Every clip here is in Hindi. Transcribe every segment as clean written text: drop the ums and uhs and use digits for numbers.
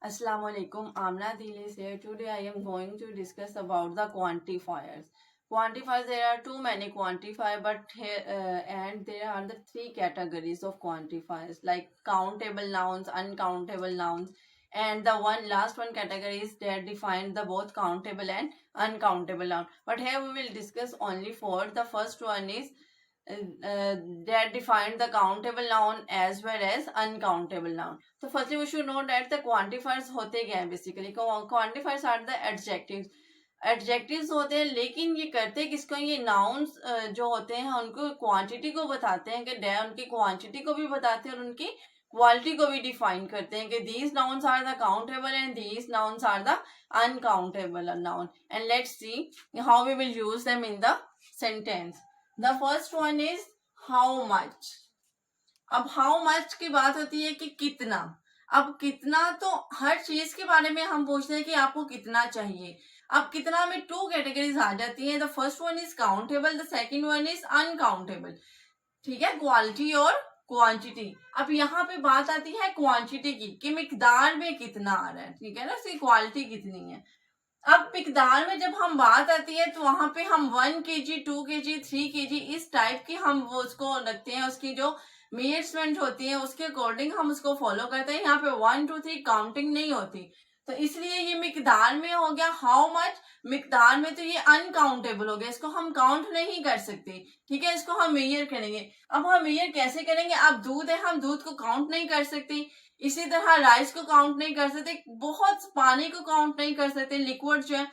Assalamu alaikum. Amna Dil is here. Today I am going to discuss about the quantifiers. Quantifiers, there are too many quantifiers, but here and there are the three categories of quantifiers like countable nouns, uncountable nouns, and the last one category is that define the both countable and uncountable noun. But here we will discuss only four. The first one is that define the countable noun as well as uncountable noun. So firstly we should know that the quantifiers होते क्या हैं basically. Quantifiers are the adjectives. Adjectives होते हैं, लेकिन ये करते किसको, ये नाउन्स जो होते हैं उनको क्वांटिटी को बताते हैं, कि उनकी क्वांटिटी को भी बताते हैं और उनकी क्वालिटी को भी डिफाइन करते हैं कि these nouns are the countable and these nouns are the uncountable noun. And let's see how we will use them in the sentence. The first one is how much. अब हाउ मच की बात होती है कि कितना. अब कितना तो हर चीज के बारे में हम पूछते हैं कि आपको कितना चाहिए. अब कितना में टू कैटेगरीज आ जाती है. The first one is countable, the second one is uncountable. ठीक है, क्वालिटी और क्वांटिटी. अब यहाँ पे बात आती है क्वांटिटी की, कि मिकदार में कितना आ रहा है. ठीक है ना, उसकी क्वालिटी कितनी है. अब मिकदार में जब हम बात आती है तो वहां पे हम 1 kg 2 kg 3 kg इस टाइप की हम वो उसको रखते हैं. उसकी जो मेजरमेंट होती है उसके अकॉर्डिंग हम उसको फॉलो करते हैं. यहाँ पे 1 2 3 काउंटिंग नहीं होती, तो इसलिए ये मिकदार में हो गया. हाउ मच मिकदार में तो ये अनकाउंटेबल हो गया, इसको हम काउंट नहीं कर सकते. ठीक है, इसको हम मेजर करेंगे. अब हम मेजर कैसे करेंगे. अब दूध है, हम दूध को काउंट नहीं कर सकते. इसी तरह राइस को काउंट नहीं कर सकते, बहुत पानी को काउंट नहीं कर सकते, लिक्विड जो है,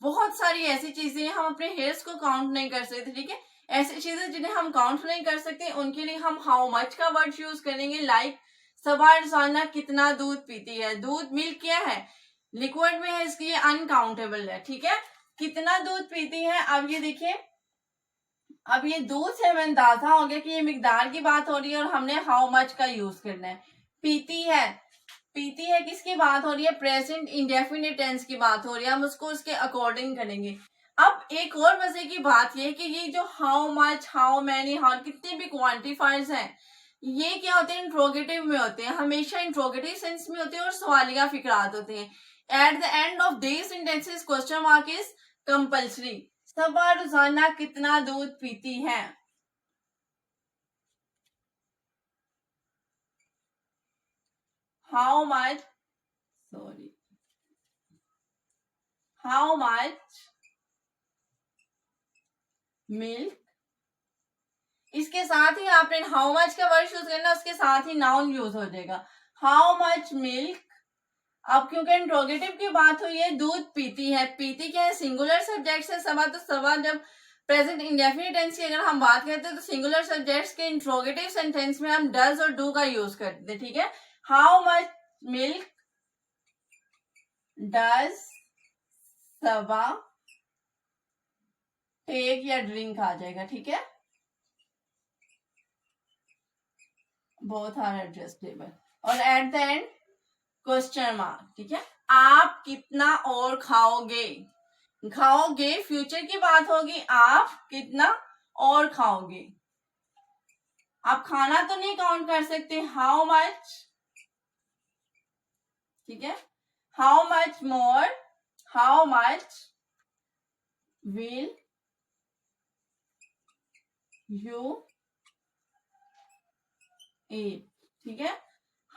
बहुत सारी ऐसी चीजें हैं. हम अपने हेयर्स को काउंट नहीं कर सकते. ठीक है, ऐसी चीजें जिन्हें हम काउंट नहीं कर सकते उनके लिए हम हाउ मच का वर्ड यूज करेंगे. लाइक सबा रोजाना कितना दूध पीती है. दूध मिल्क क्या है, लिक्विड में है, इसलिए अनकाउंटेबल है. ठीक है, कितना दूध पीती है. अब ये देखिए, अब ये दूध से हमें अंदाजा हो गया कि ये मिकदार की बात हो रही है और हमने हाउ मच का यूज करना है. पीती है, पीती है किसकी बात हो रही है, प्रेजेंट इंडेफिनिट टेंस की बात हो रही है. हम उसको उसके अकॉर्डिंग करेंगे. अब एक और मजे की बात ये कि ये जो how much, how many, how कितने भी क्वांटिफायर्स हैं, ये क्या होते हैं, इंट्रोगेटिव में होते हैं. हमेशा इंट्रोगेटिव सेंस में होते हैं और सवालिया फिक्रात होते हैं. At the end of this sentences question mark is compulsory. Saba रोजाना कितना दूध पीती है. How much, sorry, how much milk. इसके साथ ही आपने हाउ मच का वर्ड यूज करना, उसके साथ ही नाउन यूज हो जाएगा. How much milk. अब क्योंकि इंट्रोगेटिव की बात हुई है, दूध पीती है. पीती क्या है, सिंगुलर सब्जेक्ट है. सबा तो सबा जब प्रेजेंट इंडेफिनिट टेंस की अगर हम बात करते हैं तो सिंगुलर सब्जेक्ट्स के इंट्रोगेटिव सेंटेंस में हम डज और डू का यूज करते हैं. ठीक है, how much milk does Saba take या ड्रिंक आ जाएगा. ठीक है, बोथ आर एडजस्टेबल. और at the end question mark. ठीक है, आप कितना और खाओगे. खाओगे फ्यूचर की बात होगी, आप कितना और खाओगे. आप खाना तो नहीं काउंट कर सकते. How much. ठीक है, how much more, how much will you eat. ठीक है,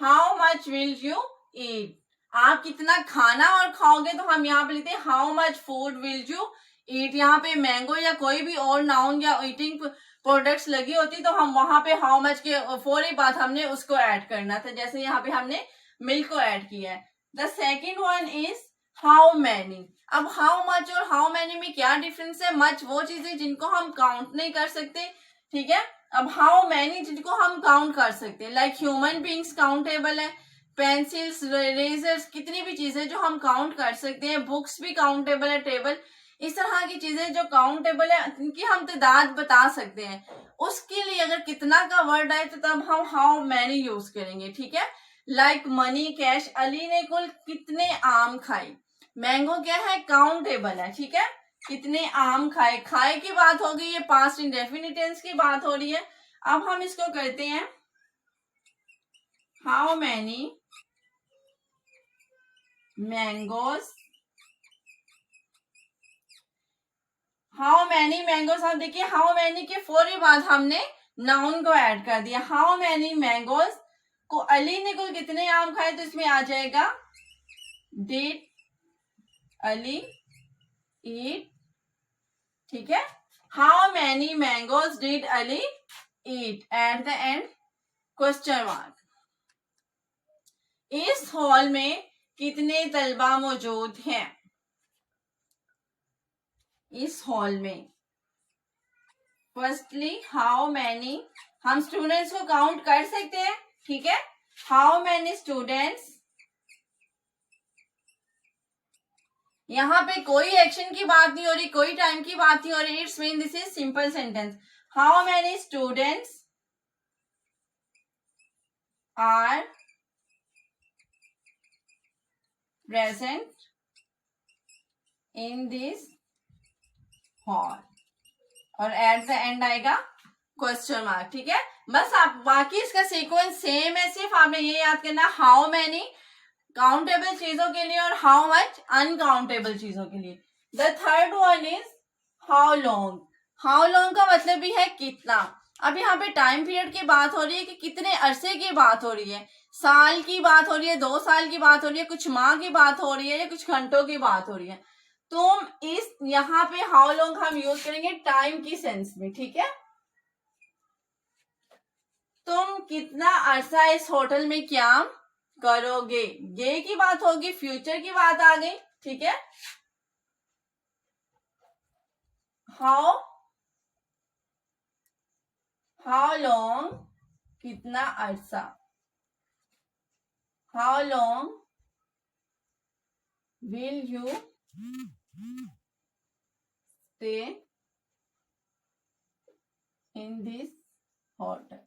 how much will you eat. आप कितना खाना और खाओगे, तो हम यहाँ पे लिखते हैं how much food will you eat. यहाँ पे मैंगो या कोई भी और नाउन या ईटिंग प्रोडक्ट्स लगी होती तो हम वहां पे हाउ मच के फौरी बात हमने उसको ऐड करना था, जैसे यहाँ पे हमने मिल्क को ऐड किया है. The second one is how many. अब हाउ मच और हाउ मैनी में क्या डिफरेंस है. मच वो चीजें जिनको हम काउंट नहीं कर सकते. ठीक है, अब हाउ मैनी जिनको हम काउंट कर सकते हैं. लाइक ह्यूमन बींग्स काउंटेबल है, पेंसिल्स, रेजर्स, कितनी भी चीजें जो हम काउंट कर सकते हैं. बुक्स भी काउंटेबल है, टेबल, इस तरह की चीजें जो काउंटेबल है इनकी हम तादाद बता सकते हैं. उसके लिए अगर कितना का वर्ड आए तो तब हम हाउ मैनी यूज करेंगे. ठीक है, लाइक मनी, कैश. अली ने कुल कितने आम खाए. मैंगो क्या है, काउंटेबल है. ठीक है, कितने आम खाए. खाए की बात होगी, ये पास्ट इंडेफिनिट टेंस की बात हो रही है. अब हम इसको करते हैं how many mangoes, how many mangoes, आप देखिए हाउ मैनी के फौरी बाद हमने नाउन को ऐड कर दिया। हाउ मैनी मैंगोज को अली ने कुल कितने आम खाए, तो इसमें आ जाएगा डिड अली ईट, ठीक है। How many mangoes did Ali eat, eight the end question mark. इस हॉल में कितने तलबा मौजूद हैं, इस हॉल में। फर्स्टली हाउ मैनी, हम स्टूडेंट्स को काउंट कर सकते हैं, ठीक है। हाउ मैनी स्टूडेंट्स, यहां पे कोई एक्शन की बात नहीं हो रही, कोई टाइम की बात नहीं हो रही, it's mean this is simple sentence. How many students are present in this hall, और एट द एंड आएगा क्वेश्चन मार्क, ठीक है। बस आप बाकी इसका सीक्वेंस सेम है, सिर्फ आपने ये याद करना हाउ मैनी काउंटेबल चीजों के लिए और हाउ मच अनकाउंटेबल चीजों के लिए। The third one is how long. How long का मतलब भी है कितना। अब यहाँ पे टाइम पीरियड की बात हो रही है कि कितने अरसे की बात हो रही है, साल की बात हो रही है, 2 साल की बात हो रही है, कुछ माह की बात हो रही है, या कुछ घंटों की बात हो रही है। तो इस यहाँ पे हाउ लॉन्ग हम यूज करेंगे टाइम की सेंस में, ठीक है। तुम कितना अरसा इस होटल में क्या करोगे, ये की बात होगी, फ्यूचर की बात आ गई, ठीक है। हाउ लॉन्ग, कितना अरसा, how long will you stay in this hotel,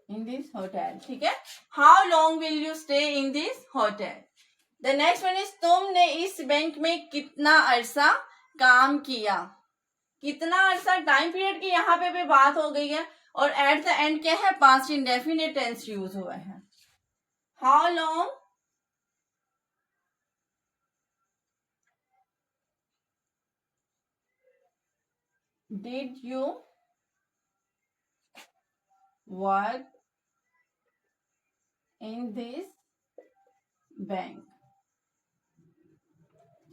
in this hotel, ठीक है। How long will you stay in this hotel. The next one is तुमने इस बैंक में कितना अरसा काम किया। कितना अरसा टाइम पीरियड की यहाँ पे भी बात हो गई है, और एट द एंड क्या है, पास्ट इंडेफिनिट टेंस यूज हुआ है। How long did you work in this bank,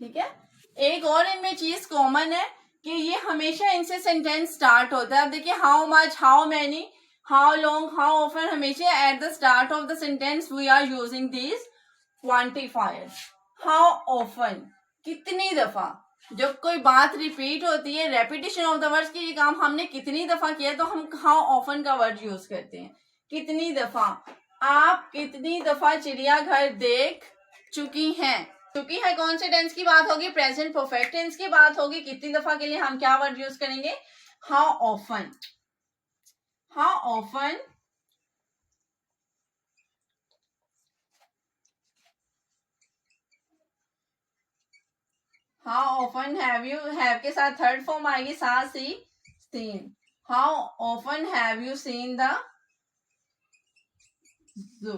ठीक है। एक और इनमें चीज कॉमन है कि ये हमेशा इनसे सेंटेंस स्टार्ट होता है। अब देखिए how much, how many, how long, how often, हमेशा at the start of the sentence we are using this quantifiers. How often, कितनी दफा, जब कोई बात रिपीट होती है, रेपिटेशन ऑफ द वर्ड्स की, ये काम हमने कितनी दफा किया, तो हम हाउ ऑफन का वर्ड यूज करते हैं, कितनी दफा। आप कितनी दफा चिड़ियाघर देख चुकी हैं। चुकी है कौन से टेंस की बात होगी, प्रेजेंट परफेक्ट टेंस की बात होगी। कितनी दफा के लिए हम क्या वर्ड यूज करेंगे, how often. How often how often have you, have के साथ थर्ड फॉर्म आएगी saw see seen. How often have you seen the zoo,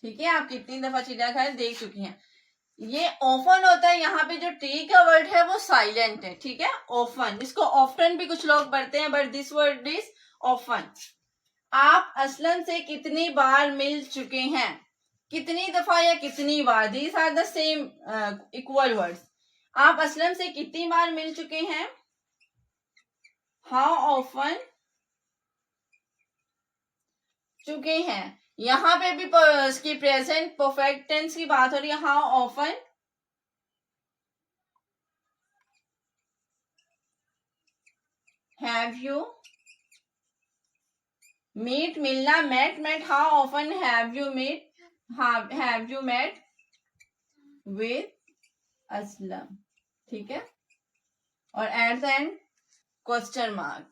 ठीक है। आप कितनी दफा चिड़ियाघर देख चुकी हैं। ये ऑफन होता है, यहाँ पे जो टी का वर्ड है वो साइलेंट है, ठीक है। ऑफन, इसको ऑफ्टन भी कुछ लोग पढ़ते हैं, but this word is often. आप असलम से कितनी बार मिल चुके हैं, कितनी दफा या कितनी बार, these are the same equal words. आप असलम से कितनी बार मिल चुके हैं, हाउ ऑफन चुके हैं। यहां पे भी इसकी प्रेजेंट परफेक्ट टेंस की बात हो रही है, how often have you meet, मिलना, met, met, how often have you meet, have you met with Aslam, ठीक है। और at the end question mark.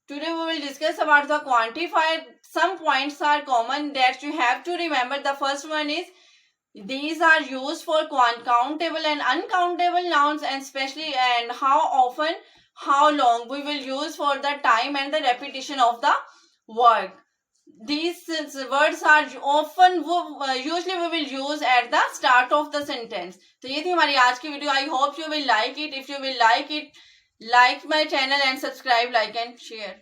Today we will discuss about the quantifier. Some points are common that you have to remember. The first one is these are used for countable and uncountable nouns, and especially and how often, how long we will use for the time and the repetition of the word. these words are often usually we will use at the start of the sentence. तो ये थी हमारी आज की video. I hope you will like it. If you will like it, like my channel and subscribe, like and share.